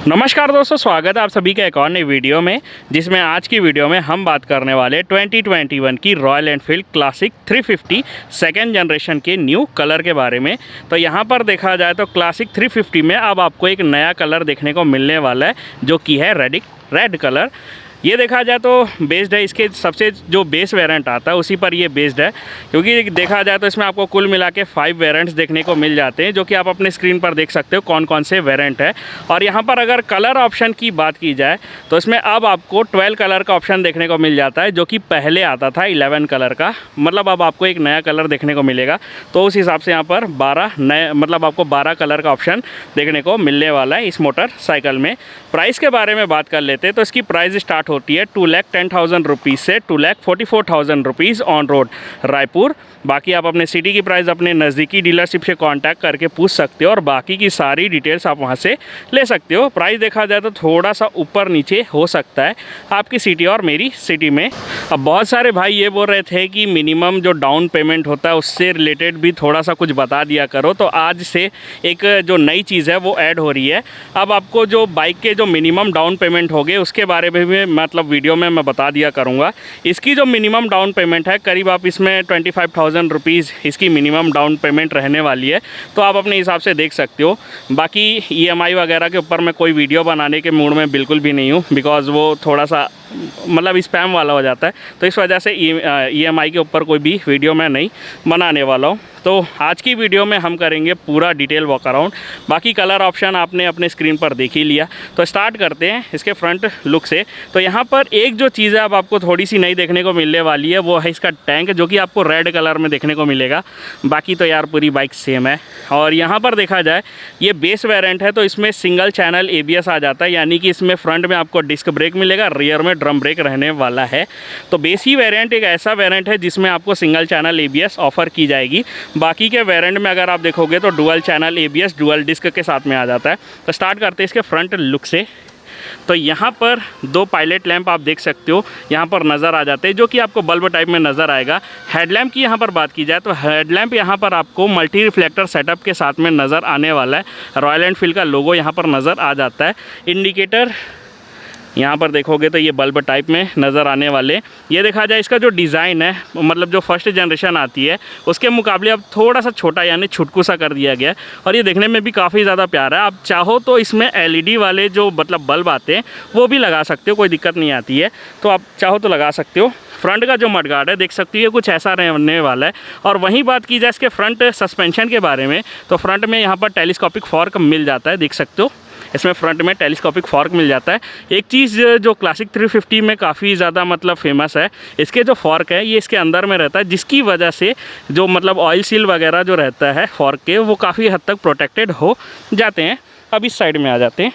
नमस्कार दोस्तों, स्वागत है आप सभी का एक और नई वीडियो में, जिसमें आज की वीडियो में हम बात करने वाले 2021 की royal Enfield classic 350 second generation के न्यू कलर के बारे में। तो यहाँ पर देखा जाए तो क्लासिक 350 में अब आपको एक नया कलर देखने को मिलने वाला है, जो कि है रेड कलर। ये देखा जाए तो बेस्ड है, इसके सबसे जो बेस वेरिएंट आता है उसी पर ये बेस्ड है, क्योंकि देखा जाए तो इसमें आपको कुल मिला के 5 वेरिएंट्स देखने को मिल जाते हैं, जो कि आप अपने स्क्रीन पर देख सकते हो कौन कौन से वेरिएंट है। और यहाँ पर अगर कलर ऑप्शन की बात की जाए तो इसमें अब आपको 12 कलर का ऑप्शन देखने को मिल जाता है, जो कि पहले आता था 11 कलर का। मतलब अब आपको एक नया कलर देखने को मिलेगा, तो उस हिसाब से यहाँ पर 12 नए मतलब आपको 12 कलर का ऑप्शन देखने को मिलने वाला है इस मोटरसाइकिल में। प्राइस के बारे में बात कर लेते हैं तो इसकी प्राइस स्टार्ट होती है 2,10,000 रुपीज़ से 2,44,000 रुपीज़ ऑन रोड रायपुर। बाकी आप अपने सिटी की प्राइस अपने नज़दीकी डीलरशिप से कांटेक्ट करके पूछ सकते हो और बाकी की सारी डिटेल्स आप वहां से ले सकते हो। प्राइस देखा जाए तो थोड़ा सा ऊपर नीचे हो सकता है आपकी सिटी और मेरी सिटी में। अब बहुत सारे भाई ये बोल रहे थे कि मिनिमम जो डाउन पेमेंट होता है उससे रिलेटेड भी थोड़ा सा कुछ बता दिया करो, तो आज से एक जो नई चीज़ है वो ऐड हो रही है। अब आपको जो बाइक के जो मिनिमम डाउन पेमेंट होंगे उसके बारे में भी मतलब वीडियो में मैं बता दिया करूँगा। इसकी जो मिनिमम डाउन पेमेंट है करीब आप इसमें 25,000 रुपीज़ इसकी मिनिमम डाउन पेमेंट रहने वाली है, तो आप अपने हिसाब से देख सकते हो। बाकी EMI वगैरह के ऊपर मैं कोई वीडियो बनाने के मूड में बिल्कुल भी नहीं हूँ, बिकॉज़ वो थोड़ा सा मतलब स्पैम वाला हो जाता है, तो इस वजह से EMI के ऊपर कोई भी वीडियो मैं नहीं बनाने वाला हूँ। तो आज की वीडियो में हम करेंगे पूरा डिटेल वॉक अराउंड। बाकी कलर ऑप्शन आपने अपने स्क्रीन पर देख ही लिया, तो स्टार्ट करते हैं इसके फ्रंट लुक से। तो यहाँ पर एक जो चीज़ है अब आपको थोड़ी सी नई देखने को मिलने वाली है, वो है इसका टैंक, जो कि आपको रेड कलर में देखने को मिलेगा। बाकी तो यार पूरी बाइक सेम है। और यहाँ पर देखा जाए ये बेस वेरिएंट है, तो इसमें सिंगल चैनल ABS आ जाता है, यानी कि इसमें फ्रंट में आपको डिस्क ब्रेक मिलेगा, रियर में ड्रम ब्रेक रहने वाला है। तो बेस ही वेरिएंट एक ऐसा वेरिएंट है जिसमें आपको सिंगल चैनल ABS ऑफर की जाएगी। बाकी के वेरिएंट में अगर आप देखोगे तो dual channel ABS dual disc के साथ में आ जाता है। तो स्टार्ट करते हैं इसके फ्रंट लुक से। तो यहाँ पर 2 पायलट लैंप आप देख सकते हो यहाँ पर नज़र आ जाते हैं, जो कि आपको बल्ब टाइप में नज़र आएगा। हेडलैम्प की यहाँ पर बात की जाए तो हेडलैम्प यहाँ पर आपको मल्टी रिफ्लेक्टर सेटअप के साथ में नज़र आने वाला है। रॉयल एनफील्ड का लोगो यहाँ पर नज़र आ जाता है। इंडिकेटर यहाँ पर देखोगे तो ये बल्ब टाइप में नज़र आने वाले। ये देखा जाए इसका जो डिज़ाइन है, मतलब जो फर्स्ट जनरेशन आती है उसके मुकाबले अब थोड़ा सा छोटा यानी छुटकू सा कर दिया गया है, और ये देखने में भी काफ़ी ज़्यादा प्यारा है। आप चाहो तो इसमें LED वाले जो मतलब बल्ब आते हैं वो भी लगा सकते हो, कोई दिक्कत नहीं आती है, तो आप चाहो तो लगा सकते हो। फ्रंट का जो मडगार्ड है देख सकते हो कुछ ऐसा रहने वाला है। और वहीं बात की जाए इसके फ्रंट सस्पेंशन के बारे में, तो फ्रंट में यहाँ पर टेलीस्कोपिक फॉर्क मिल जाता है, देख सकते हो इसमें फ्रंट में टेलीस्कोपिक फॉर्क मिल जाता है। एक चीज़ जो क्लासिक 350 में काफ़ी ज़्यादा मतलब फेमस है, इसके जो फॉर्क है ये इसके अंदर में रहता है, जिसकी वजह से जो मतलब ऑयल सील वगैरह जो रहता है फॉर्क के, वो काफ़ी हद तक प्रोटेक्टेड हो जाते हैं। अब इस साइड में आ जाते हैं।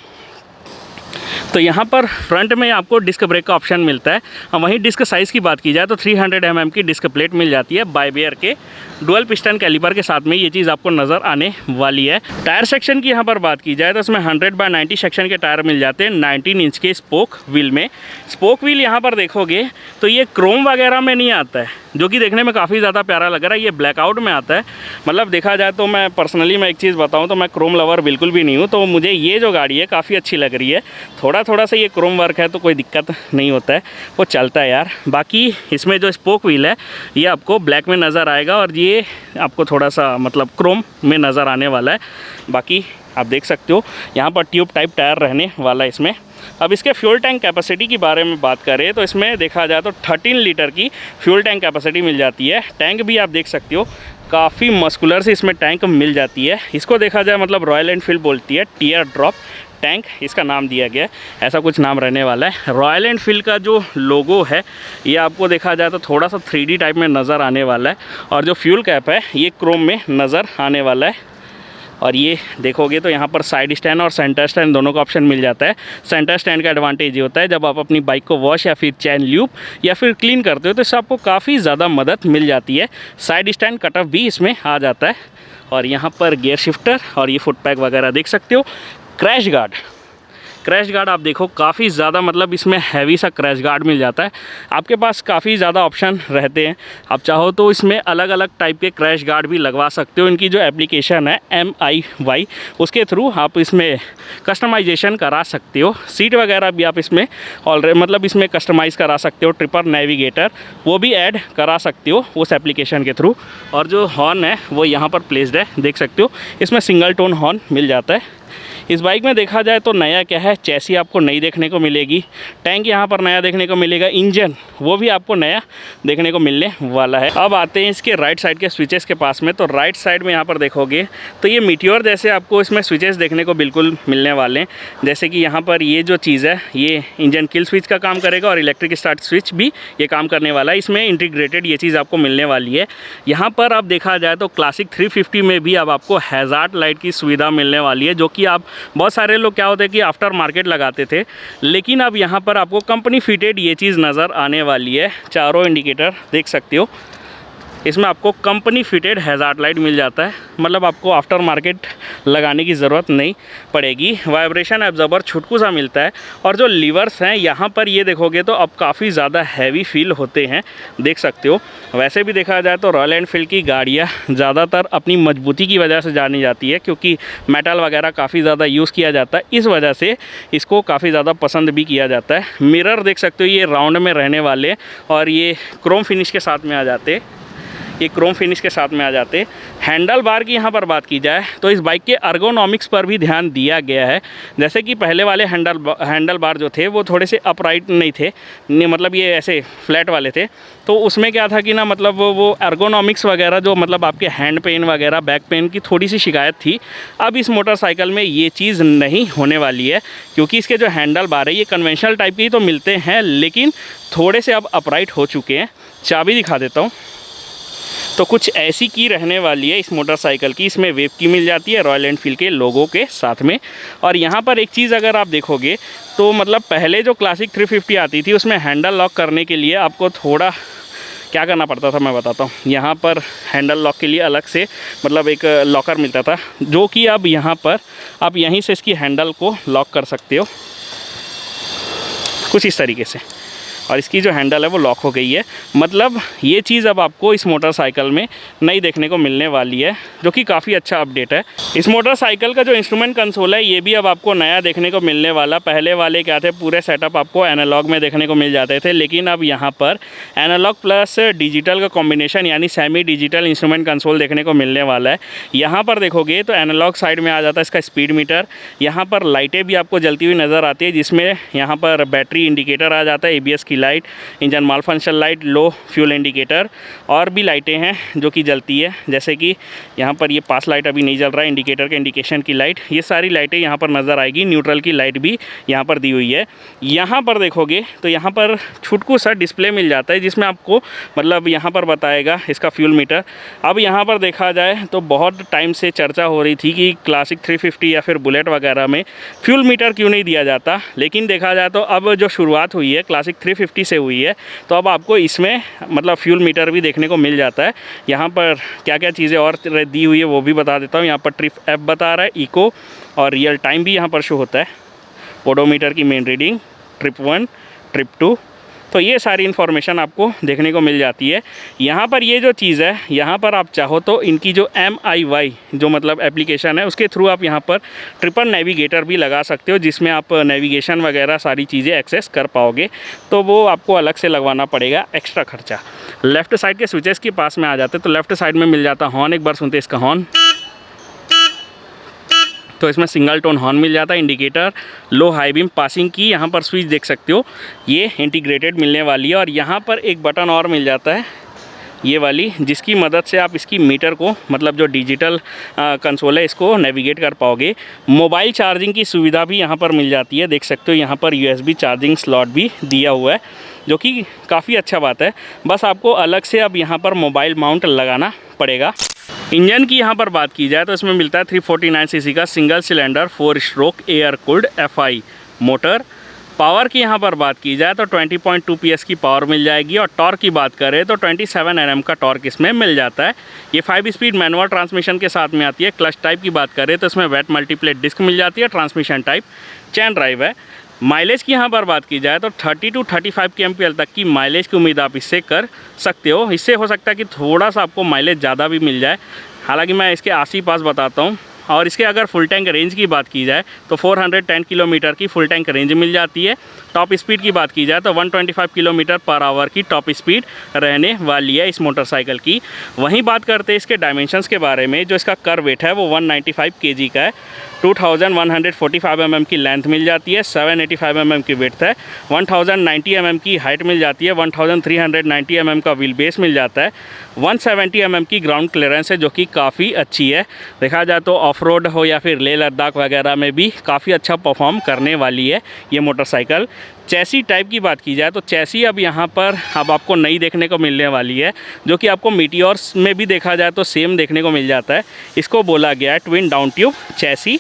तो यहाँ पर फ्रंट में आपको डिस्क ब्रेक का ऑप्शन मिलता है। और वहीं डिस्क साइज़ की बात की जाए तो 300 mm की डिस्क प्लेट मिल जाती है बाय बेयर के डुअल पिस्टन कैलिपर के साथ में, ये चीज़ आपको नज़र आने वाली है। टायर सेक्शन की यहाँ पर बात की जाए तो इसमें 100/90 सेक्शन के टायर मिल जाते हैं 19 इंच के स्पोक व्हील में। स्पोक व्हील यहाँ पर देखोगे तो ये क्रोम वगैरह में नहीं आता है, जो कि देखने में काफ़ी ज़्यादा प्यारा लग रहा है। ये ब्लैकआउट में आता है। मतलब देखा जाए तो मैं पर्सनली मैं एक चीज़ बताऊँ तो मैं क्रोम लवर बिल्कुल भी नहीं हूँ, तो मुझे ये जो गाड़ी है काफ़ी अच्छी लग रही है। थोड़ा सा ये क्रोम वर्क है तो कोई दिक्कत नहीं होता है, वो चलता है यार। बाकी इसमें जो स्पोक व्हील है ये आपको ब्लैक में नज़र आएगा, और ये आपको थोड़ा सा मतलब क्रोम में नज़र आने वाला है। बाकी आप देख सकते हो यहाँ पर ट्यूब टाइप टायर रहने वाला है इसमें। अब इसके फ्यूल टैंक कैपेसिटी के बारे में बात करें तो इसमें देखा जाए तो 13 लीटर की फ्यूल टैंक कैपेसिटी मिल जाती है। टैंक भी आप देख सकते हो काफ़ी मस्कुलर से इसमें टैंक मिल जाती है। इसको देखा जाए मतलब रॉयल एनफील्ड बोलती है टीयर ड्रॉप टैंक, इसका नाम दिया गया है, ऐसा कुछ नाम रहने वाला है। रॉयल एनफील्ड का जो लोगो है ये आपको देखा जाए तो थोड़ा सा 3D टाइप में नज़र आने वाला है, और जो फ्यूल कैप है ये क्रोम में नज़र आने वाला है। और ये देखोगे तो यहाँ पर साइड स्टैंड और सेंटर स्टैंड दोनों का ऑप्शन मिल जाता है। सेंटर स्टैंड का एडवांटेज ये होता है जब आप अपनी बाइक को वॉश या फिर चैन ल्यूब या फिर क्लीन करते हो तो इससे आपको काफ़ी ज़्यादा मदद मिल जाती है। साइड स्टैंड कटऑफ भी इसमें आ जाता है। और यहाँ पर गियर शिफ्टर और ये फुट पैक वगैरह देख सकते हो। क्रैश गार्ड क्रैश गार्ड आप देखो काफ़ी ज़्यादा मतलब इसमें हैवी सा क्रैश गार्ड मिल जाता है। आपके पास काफ़ी ज़्यादा ऑप्शन रहते हैं, आप चाहो तो इसमें अलग अलग टाइप के क्रैश गार्ड भी लगवा सकते हो। इनकी जो एप्लीकेशन है MIY, उसके थ्रू आप इसमें कस्टमाइजेशन करा सकते हो। सीट वगैरह भी आप इसमें ऑलरेडी मतलब इसमें कस्टमाइज़ करा सकते हो। ट्रिपर नेविगेटर वो भी ऐड करा सकते हो उस एप्लीकेशन के थ्रू। और जो हॉर्न है वो यहाँ पर प्लेस्ड है, देख सकते हो। इसमें सिंगल टोन हॉर्न मिल जाता है। इस बाइक में देखा जाए तो नया क्या है, चैसी आपको नई देखने को मिलेगी, टैंक यहाँ पर नया देखने को मिलेगा, इंजन वो भी आपको नया देखने को मिलने वाला है। अब आते हैं इसके राइट साइड के स्विचेस के पास में। तो राइट साइड में यहाँ पर देखोगे तो ये मीटियोर जैसे आपको इसमें स्विचेस देखने को बिल्कुल मिलने वाले हैं। जैसे कि यहाँ पर ये जो चीज़ है ये इंजन किल स्विच का काम करेगा और इलेक्ट्रिक स्टार्ट स्विच भी ये काम करने वाला है। इसमें इंटीग्रेटेड ये चीज़ आपको मिलने वाली है। यहाँ पर आप देखा जाए तो क्लासिक 350 में भी अब आपको हैज़ार्ड लाइट की सुविधा मिलने वाली है, जो कि आप बहुत सारे लोग क्या होते हैं कि आफ्टर मार्केट लगाते थे, लेकिन अब यहाँ पर आपको कंपनी फिटेड ये चीज़ नज़र आने वाली है। चारों इंडिकेटर देख सकते हो, इसमें आपको कंपनी फिटेड हैज़ार्ड लाइट मिल जाता है, मतलब आपको आफ्टर मार्केट लगाने की ज़रूरत नहीं पड़ेगी। वाइब्रेशन एब्जॉर्बर छुटकू सा मिलता है। और जो लीवर्स हैं यहाँ पर ये देखोगे तो अब काफ़ी ज़्यादा हैवी फील होते हैं, देख सकते हो। वैसे भी देखा जाए तो रॉयल एनफील्ड की गाड़ियाँ ज़्यादातर अपनी मजबूती की वजह से जानी जाती है, क्योंकि मेटल वगैरह काफ़ी ज़्यादा यूज़ किया जाता है, इस वजह से इसको काफ़ी ज़्यादा पसंद भी किया जाता है। मिरर देख सकते हो ये राउंड में रहने वाले और ये क्रोम फिनिश के साथ में आ जाते, ये क्रोम फिनिश के साथ में आ जाते। हैंडल बार की यहाँ पर बात की जाए तो इस बाइक के अर्गोनॉमिक्स पर भी ध्यान दिया गया है। जैसे कि पहले वाले हैंडल बार जो थे वो थोड़े से अपराइट नहीं थे, मतलब ये ऐसे फ्लैट वाले थे। तो उसमें क्या था कि ना मतलब वो अर्गोनॉमिक्स वगैरह जो मतलब आपके हैंड पेन वगैरह बैक पेन की थोड़ी सी शिकायत थी। अब इस मोटरसाइकिल में ये चीज़ नहीं होने वाली है, क्योंकि इसके जो हैंडल बार है ये कन्वेंशनल टाइप के ही तो मिलते हैं, लेकिन थोड़े से अब अपराइट हो चुके हैं। चाबी दिखा देता हूँ। तो कुछ ऐसी की रहने वाली है इस मोटरसाइकिल की। इसमें वेव की मिल जाती है रॉयल एनफील्ड के लोगो के साथ में। और यहाँ पर एक चीज़ अगर आप देखोगे तो मतलब पहले जो क्लासिक 350 आती थी उसमें हैंडल लॉक करने के लिए आपको थोड़ा क्या करना पड़ता था, मैं बताता हूँ। यहाँ पर हैंडल लॉक के लिए अलग से मतलब एक लॉकर मिलता था, जो कि अब यहाँ पर आप यहीं से इसकी हैंडल को लॉक कर सकते हो कुछ इस तरीके से। और इसकी जो हैंडल है वो लॉक हो गई है। मतलब ये चीज़ अब आपको इस मोटरसाइकिल में नई देखने को मिलने वाली है, जो कि काफ़ी अच्छा अपडेट है। इस मोटरसाइकिल का जो इंस्ट्रूमेंट कंसोल है ये भी अब आपको नया देखने को मिलने वाला। पहले वाले क्या थे, पूरे सेटअप आपको एनालॉग में देखने को मिल जाते थे, लेकिन अब यहाँ पर एनालॉग प्लस डिजिटल का कॉम्बिनेशन यानी सेमी डिजिटल इंस्ट्रूमेंट कंसोल देखने को मिलने वाला है। यहाँ पर देखोगे तो एनालॉग साइड में आ जाता है इसका स्पीड मीटर। यहाँ पर लाइटें भी आपको जलती हुई नज़र आती है, जिसमें यहाँ पर बैटरी इंडिकेटर आ जाता है, ABS की light, engine malfunction light, low fuel indicator, और भी लाइटें हैं जो कि जलती है। जैसे कि यहाँ पर ये पास लाइट अभी नहीं जल रहा है, इंडिकेटर के इंडिकेशन की लाइट, ये सारी लाइटें यहाँ पर नज़र आएगी। न्यूट्रल की लाइट भी यहाँ पर दी हुई है। यहाँ पर देखोगे तो यहाँ पर छुटकू सा डिस्प्ले मिल जाता है, जिसमें आपको मतलब यहाँ पर बताएगा इसका फ्यूल मीटर। अब यहाँ पर देखा जाए तो बहुत टाइम से चर्चा हो रही थी कि क्लासिक 350 या फिर बुलेट वगैरह में फ्यूल मीटर क्यों नहीं दिया जाता, लेकिन देखा जाए तो अब जो शुरुआत हुई है क्लासिक 350 से हुई है, तो अब आपको इसमें मतलब फ्यूल मीटर भी देखने को मिल जाता है। यहाँ पर क्या क्या चीज़ें और दी हुई है वो भी बता देता हूँ। यहाँ पर ट्रिप ऐप बता रहा है, इको और रियल टाइम भी यहाँ पर शो होता है, ओडोमीटर की मेन रीडिंग, ट्रिप 1, ट्रिप 2, तो ये सारी इन्फॉर्मेशन आपको देखने को मिल जाती है। यहाँ पर ये जो चीज़ है, यहाँ पर आप चाहो तो इनकी जो MIY जो मतलब एप्लीकेशन है उसके थ्रू आप यहाँ पर ट्रिपल नेविगेटर भी लगा सकते हो, जिसमें आप नेविगेशन वगैरह सारी चीज़ें एक्सेस कर पाओगे। तो वो आपको अलग से लगवाना पड़ेगा, एक्स्ट्रा खर्चा। लेफ़्ट साइड के स्विचेस के पास में आ जाते तो लेफ़्ट साइड में मिल जाता हॉर्न। एक बार सुनते इसका हॉर्न, तो इसमें सिंगल टोन हॉर्न मिल जाता है। इंडिकेटर, लो हाई बीम, पासिंग की यहाँ पर स्विच देख सकते हो, ये इंटीग्रेटेड मिलने वाली है। और यहाँ पर एक बटन और मिल जाता है ये वाली, जिसकी मदद से आप इसकी मीटर को मतलब जो डिजिटल कंसोल है इसको नेविगेट कर पाओगे। मोबाइल चार्जिंग की सुविधा भी यहाँ पर मिल जाती है, देख सकते हो। यहाँ पर USB चार्जिंग स्लॉट भी दिया हुआ है, जो कि काफ़ी अच्छा बात है। बस आपको अलग से अब यहाँ पर मोबाइल माउंट लगाना पड़ेगा। इंजन की यहाँ पर बात की जाए तो इसमें मिलता है 349 सीसी का single cylinder 4 stroke air cooled FI motor. Power की यहाँ पर बात की जाए तो 20.2 PS की पावर मिल जाएगी और टॉर्क की बात करें तो 27 Nm का टॉर्क इसमें मिल जाता है। ये 5 स्पीड मैनुअल ट्रांसमिशन के साथ में आती है। क्लच टाइप की बात करें तो इसमें वेट मल्टीप्लेट डिस्क मिल जाती है। ट्रांसमिशन टाइप चैन ड्राइव है। माइलेज की यहाँ पर बात की जाए तो 30 to 35 kmpl तक की माइलेज की उम्मीद आप इससे कर सकते हो। इससे हो सकता है कि थोड़ा सा आपको माइलेज ज़्यादा भी मिल जाए, हालांकि मैं इसके आस ही पास बताता हूँ। और इसके अगर फुल टैंक रेंज की बात की जाए तो 410 किलोमीटर की फुल टैंक रेंज मिल जाती है। टॉप स्पीड की बात की जाए तो 125 किलोमीटर पर आवर की टॉप स्पीड रहने वाली है इस मोटरसाइकिल की। वहीं बात करते हैं इसके डायमेंशंस के बारे में। जो इसका कर वेट है वो 195 kg का है। 2145 mm की लेंथ मिल जाती है। 785 mm की विड्थ है। 1090 mm की हाइट मिल जाती है। 1390 mm का व्हील बेस मिल जाता है। 170 mm की ग्राउंड क्लियरेंस है, जो कि काफ़ी अच्छी है। देखा जाए तो ऑफ रोड हो या फिर लेह लद्दाख वगैरह में भी काफ़ी अच्छा परफॉर्म करने वाली है ये मोटरसाइकिल। चैसी टाइप की बात की जाए तो चैसी अब यहाँ पर आपको नई देखने को मिलने वाली है, जो कि आपको मीटियोर्स में भी देखा जाए तो सेम देखने को मिल जाता है। इसको बोला गया है ट्विन डाउन ट्यूब चैसी।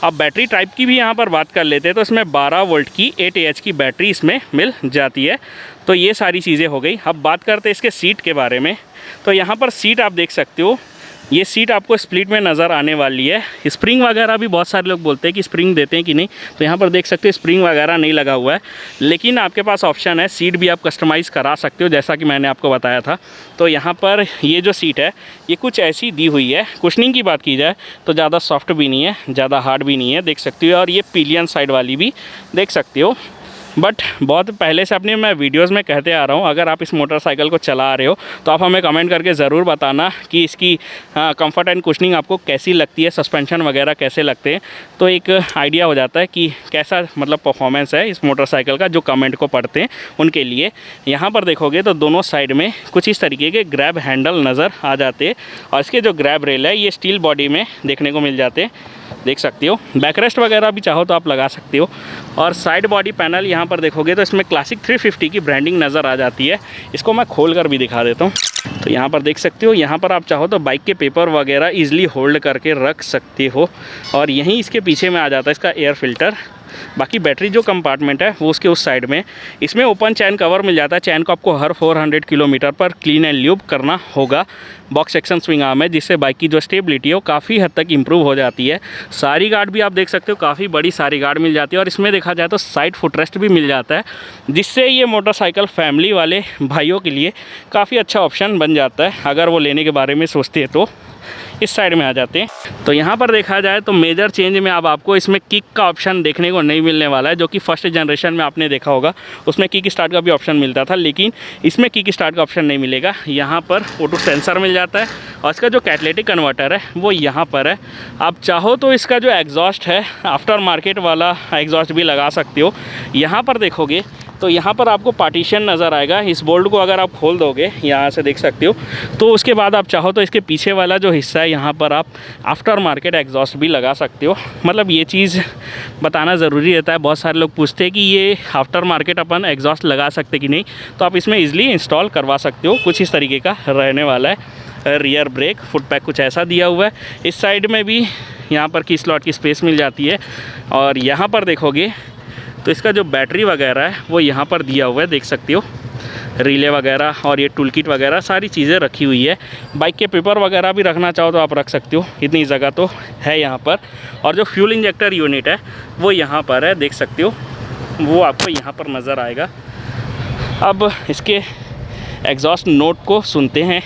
अब बैटरी टाइप की भी यहाँ पर बात कर लेते हैं तो इसमें 12 वोल्ट की 8 Ah की बैटरी इसमें मिल जाती है। तो ये सारी चीज़ें हो गई। अब बात करते हैं इसके सीट के बारे में। तो यहाँ पर सीट आप देख सकते हो, ये सीट आपको स्प्लिट में नज़र आने वाली है। स्प्रिंग वगैरह भी बहुत सारे लोग बोलते हैं कि स्प्रिंग देते हैं कि नहीं, तो यहाँ पर देख सकते हो स्प्रिंग वगैरह नहीं लगा हुआ है, लेकिन आपके पास ऑप्शन है, सीट भी आप कस्टमाइज़ करा सकते हो जैसा कि मैंने आपको बताया था। तो यहाँ पर ये जो सीट है ये कुछ ऐसी दी हुई है। कुशनिंग की बात की जाए तो ज़्यादा सॉफ्ट भी नहीं है, ज़्यादा हार्ड भी नहीं है, देख सकते हो। और ये पिलियन साइड वाली भी देख सकते हो। बट बहुत पहले से अपने मैं वीडियोस में कहते आ रहा हूँ, अगर आप इस मोटरसाइकिल को चला रहे हो तो आप हमें कमेंट करके ज़रूर बताना कि इसकी कंफर्ट एंड कुशनिंग आपको कैसी लगती है, सस्पेंशन वगैरह कैसे लगते हैं। तो एक आइडिया हो जाता है कि कैसा मतलब परफॉर्मेंस है इस मोटरसाइकिल का, जो कमेंट को पढ़ते हैं उनके लिए। यहाँ पर देखोगे तो दोनों साइड में कुछ इस तरीके के ग्रैब हैंडल नज़र आ जाते हैं और इसके जो ग्रैब रेल है ये स्टील बॉडी में देखने को मिल जाते हैं, देख सकते हो। बैकरेस्ट वगैरह भी चाहो तो आप लगा सकते हो। और साइड बॉडी पैनल यहाँ पर देखोगे तो इसमें क्लासिक 350 की ब्रांडिंग नज़र आ जाती है। इसको मैं खोल कर भी दिखा देता हूँ। तो यहाँ पर देख सकते हो, यहाँ पर आप चाहो तो बाइक के पेपर वगैरह ईजिली होल्ड करके रख सकते हो। और यहीं इसके पीछे में आ जाता है इसका एयर फिल्टर। बाकी बैटरी जो कंपार्टमेंट है वो उसके उस साइड में। इसमें ओपन चैन कवर मिल जाता है। चैन को आपको हर 400 किलोमीटर पर क्लीन एंड ल्यूब करना होगा। बॉक्स सेक्शन स्विंग आर्म है, जिससे बाइक की जो स्टेबिलिटी है वो काफ़ी हद तक इंप्रूव हो जाती है। सारी गार्ड भी आप देख सकते हो, काफ़ी बड़ी सारी गार्ड मिल जाती है। और इसमें देखा जाए तो साइड फुटरेस्ट भी मिल जाता है, जिससे ये मोटरसाइकिल फैमिली वाले भाइयों के लिए काफ़ी अच्छा ऑप्शन बन जाता है। अगर वो लेने के बारे में सोचते हैं तो इस साइड में आ जाते हैं। तो यहाँ पर देखा जाए तो मेजर चेंज में अब आपको इसमें किक का ऑप्शन देखने को नहीं मिलने वाला है, जो कि फर्स्ट जनरेशन में आपने देखा होगा उसमें किक स्टार्ट का भी ऑप्शन मिलता था, लेकिन इसमें किक स्टार्ट का ऑप्शन नहीं मिलेगा। यहाँ पर ऑटो सेंसर मिल जाता है और इसका जो कैटलिटिक कन्वर्टर है वो यहाँ पर है। आप चाहो तो इसका जो एग्जॉस्ट है आफ्टर मार्केट वाला एग्जॉस्ट भी लगा सकते हो। यहाँ पर देखोगे तो यहाँ पर आपको पार्टीशन नज़र आएगा। इस बोल्ट को अगर आप खोल दोगे यहाँ से देख सकते हो, तो उसके बाद आप चाहो तो इसके पीछे वाला जो हिस्सा है यहाँ पर आप आफ्टर मार्केट एग्जॉस्ट भी लगा सकते हो। मतलब ये चीज़ बताना ज़रूरी रहता है। बहुत सारे लोग पूछते हैं कि ये आफ्टर मार्केट अपन एग्जॉस्ट लगा सकते कि नहीं, तो आप इसमें ईजिली इंस्टॉल करवा सकते हो। कुछ इस तरीके का रहने वाला है। रियर ब्रेक फुट पैक कुछ ऐसा दिया हुआ है। इस साइड में भी यहाँ पर की स्लॉट की स्पेस मिल जाती है। और यहाँ पर देखोगे तो इसका जो बैटरी वगैरह है वो यहाँ पर दिया हुआ है, देख सकते हो। रिले वगैरह और ये टूल किट वगैरह सारी चीज़ें रखी हुई है। बाइक के पेपर वगैरह भी रखना चाहो तो आप रख सकते हो, इतनी जगह तो है यहाँ पर। और जो फ्यूल इंजेक्टर यूनिट है वो यहाँ पर है, देख सकते हो, वो आपको यहाँ पर नज़र आएगा। अब इसके एग्जॉस्ट नोट को सुनते हैं।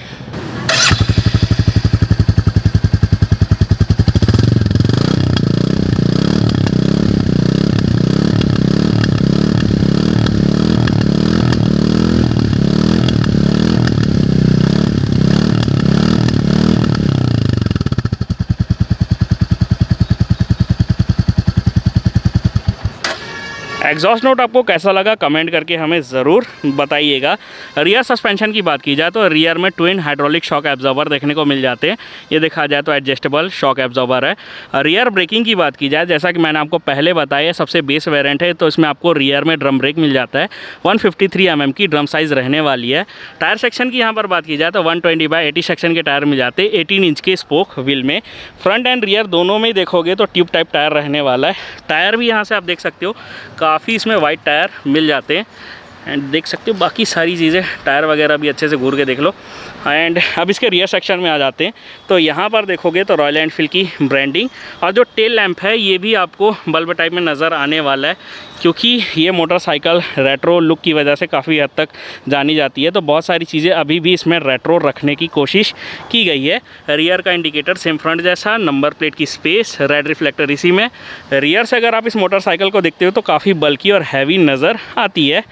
एग्जॉस्ट नोट आपको कैसा लगा कमेंट करके हमें ज़रूर बताइएगा। रियर सस्पेंशन की बात की जाए तो रियर में ट्विन हाइड्रोलिक शॉक एब्जॉर्बर देखने को मिल जाते हैं। ये देखा जाए तो एडजस्टेबल शॉक एब्जॉर्बर है। रियर ब्रेकिंग की बात की जाए, जैसा कि मैंने आपको पहले बताया, सबसे बेस वेरिएंट है, तो इसमें आपको रियर में ड्रम ब्रेक मिल जाता है। 153 mm की ड्रम साइज़ रहने वाली है। टायर सेक्शन की यहाँ पर बात की जाए तो 120/80 सेक्शन के टायर मिल जाते हैं 18 इंच के स्पोक व्हील में। फ्रंट एंड रियर दोनों में देखोगे तो ट्यूब टाइप टायर रहने वाला है। टायर भी यहाँ से आप देख सकते हो काफ़ी इसमें वाइट टायर मिल जाते हैं। एंड देख सकते हो बाकी सारी चीज़ें, टायर वगैरह भी अच्छे से घूर के देख लो। एंड अब इसके रियर सेक्शन में आ जाते हैं। तो यहाँ पर देखोगे तो रॉयल एनफील्ड की ब्रांडिंग और जो टेल लैंप है ये भी आपको बल्ब टाइप में नज़र आने वाला है, क्योंकि ये मोटरसाइकिल रेट्रो लुक की वजह से काफ़ी हद तक जानी जाती है। तो बहुत सारी चीज़ें अभी भी इसमें रेट्रो रखने की कोशिश की गई है। रियर का इंडिकेटर सेम फ्रंट जैसा, नंबर प्लेट की स्पेस, रेड रिफ्लेक्टर इसी में। रियर से अगर आप इस मोटरसाइकिल को देखते हो तो काफ़ी बल्की और हैवी नज़र आती है।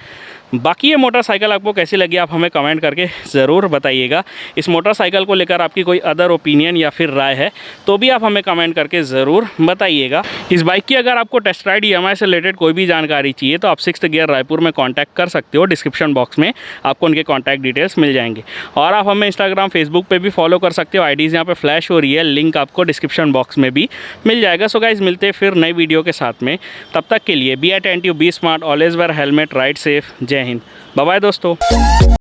बाकी ये मोटरसाइकिल आपको कैसी लगी आप हमें कमेंट करके ज़रूर बताइएगा। इस मोटरसाइकिल को लेकर आपकी कोई अदर ओपिनियन या फिर राय है तो भी आप हमें कमेंट करके ज़रूर बताइएगा। इस बाइक की अगर आपको टेस्ट राइड EMI से रिलेटेड कोई भी जानकारी चाहिए तो आप 6th गियर रायपुर में कांटेक्ट कर सकते हो। डिस्क्रिप्शन बॉक्स में आपको उनके कॉन्टैक्ट डिटेल्स मिल जाएंगे। और आप हमें इंस्टाग्राम, फेसबुक पर भी फॉलो कर सकते हो। IDs यहाँ पर फ्लैश हो रही है, लिंक आपको डिस्क्रिप्शन बॉक्स में भी मिल जाएगा। सो गाइस, मिलते हैं फिर नई वीडियो के साथ में। तब तक के लिए be attentive, be smart, always wear helmet, ride safe. जय हिंद, बाय बाय दोस्तों।